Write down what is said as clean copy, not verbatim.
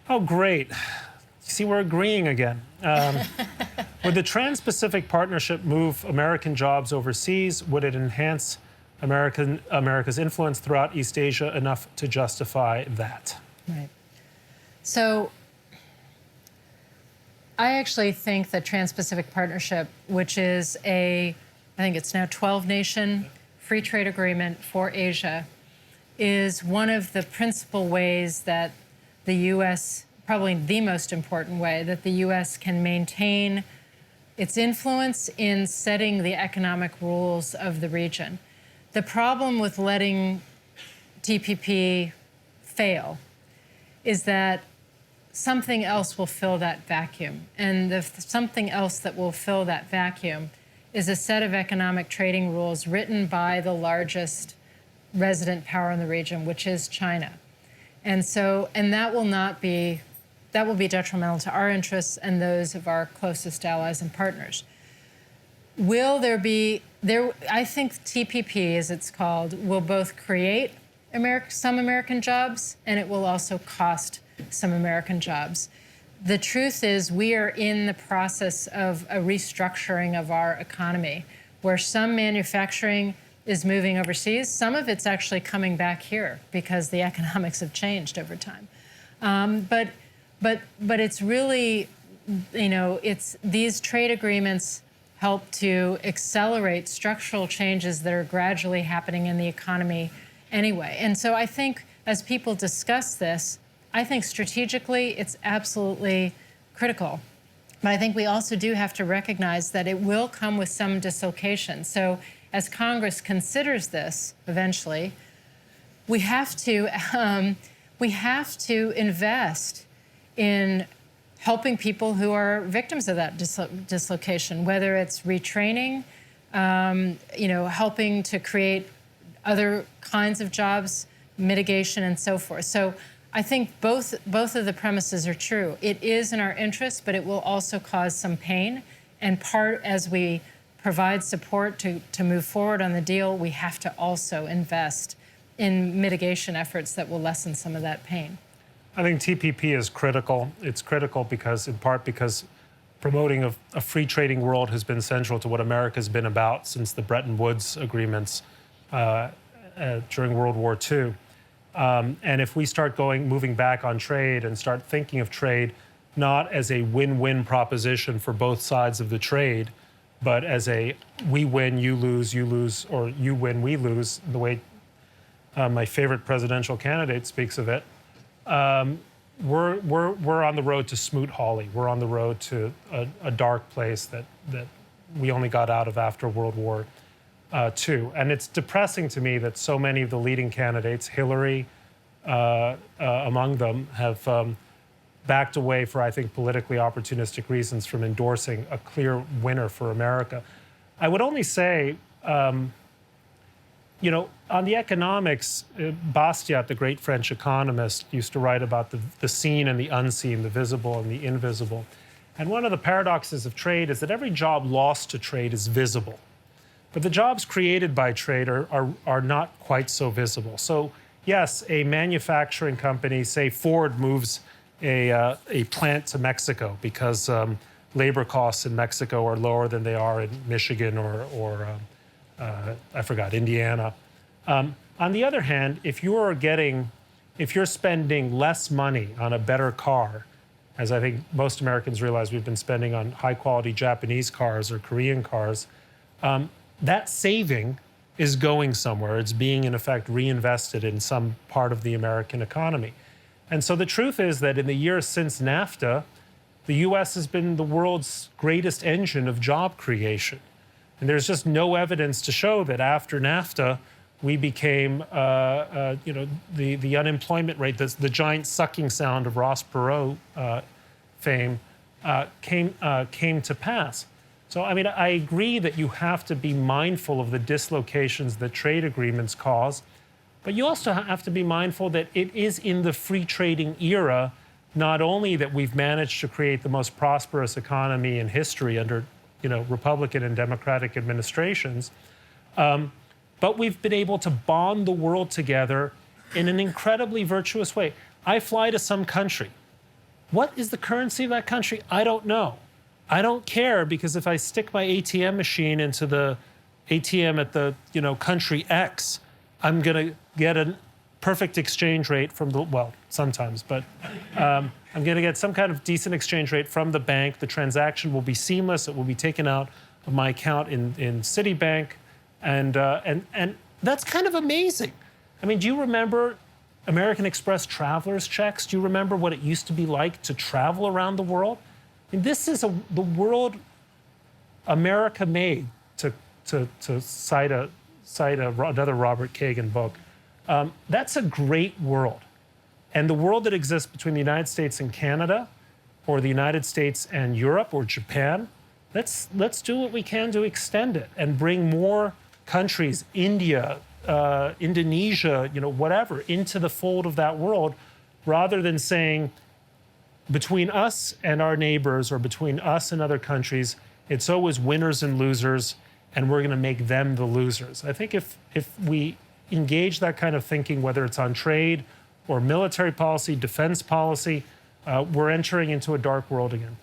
Oh, great. See, we're agreeing again. Would the Trans-Pacific Partnership move American jobs overseas? Would it enhance America's influence throughout East Asia enough to justify that? Right. So I actually think the Trans-Pacific Partnership, which is I think it's now 12-nation free trade agreement for Asia, is one of the principal ways that the U.S., probably the most important way, that the U.S. can maintain its influence in setting the economic rules of the region. The problem with letting TPP fail is that something else will fill that vacuum. And the something else that will fill that vacuum is a set of economic trading rules written by the largest resident power in the region, which is China. And that will be detrimental to our interests and those of our closest allies and partners. Will there be, I think TPP, as it's called, will both create some American jobs, and it will also cost some American jobs. The truth is we are in the process of a restructuring of our economy, where some manufacturing is moving overseas. Some of it's actually coming back here because the economics have changed over time. But it's really, these trade agreements help to accelerate structural changes that are gradually happening in the economy anyway. And so I think as people discuss this, I think strategically it's absolutely critical. But I think we also do have to recognize that it will come with some dislocation. So as Congress considers this eventually, we have to invest in helping people who are victims of that dislocation, whether it's retraining, helping to create other kinds of jobs, mitigation, and so forth. So I think both of the premises are true. It is in our interest, but it will also cause some pain. And as we provide support to move forward on the deal, we have to also invest in mitigation efforts that will lessen some of that pain. I think TPP is critical. It's critical in part because promoting a free trading world has been central to what America's been about since the Bretton Woods agreements during World War II. And if we start moving back on trade and start thinking of trade not as a win-win proposition for both sides of the trade, but as a we win, you lose, or you win, we lose, the way my favorite presidential candidate speaks of it, we're on the road to Smoot-Hawley. We're on the road to a dark place that we only got out of after World War II. And it's depressing to me that so many of the leading candidates, Hillary among them, have backed away for, I think, politically opportunistic reasons from endorsing a clear winner for America. I would only say, on the economics, Bastiat, the great French economist, used to write about the seen and the unseen, the visible and the invisible. And one of the paradoxes of trade is that every job lost to trade is visible. But the jobs created by trade are not quite so visible. So yes, a manufacturing company, say Ford, moves a plant to Mexico because labor costs in Mexico are lower than they are in Michigan or I forgot, Indiana. On the other hand, if you're spending less money on a better car, as I think most Americans realize we've been spending on high-quality Japanese cars or Korean cars, that saving is going somewhere. It's being, in effect, reinvested in some part of the American economy. And so the truth is that in the years since NAFTA, the U.S. has been the world's greatest engine of job creation. And there's just no evidence to show that after NAFTA, we became, the unemployment rate, the giant sucking sound of Ross Perot fame came to pass. So, I mean, I agree that you have to be mindful of the dislocations that trade agreements cause, but you also have to be mindful that it is in the free trading era, not only that we've managed to create the most prosperous economy in history under, Republican and Democratic administrations, but we've been able to bond the world together in an incredibly virtuous way. I fly to some country What is the currency of that country? I don't know. I don't care, because if I stick my ATM machine into the ATM at the country X, I'm going to get a perfect exchange rate from the, well, sometimes, but I'm going to get some kind of decent exchange rate from the bank. The transaction will be seamless. It will be taken out of my account in Citibank, and that's kind of amazing. I mean, do you remember American Express traveler's checks? Do you remember what it used to be like to travel around the world? I mean, this is the world America made, to cite another Robert Kagan book. That's a great world. And the world that exists between the United States and Canada, or the United States and Europe, or Japan, let's do what we can to extend it and bring more countries, India, Indonesia, whatever, into the fold of that world, rather than saying, between us and our neighbors, or between us and other countries, it's always winners and losers, and we're going to make them the losers. I think if we engage that kind of thinking, whether it's on trade or military policy, defense policy, we're entering into a dark world again.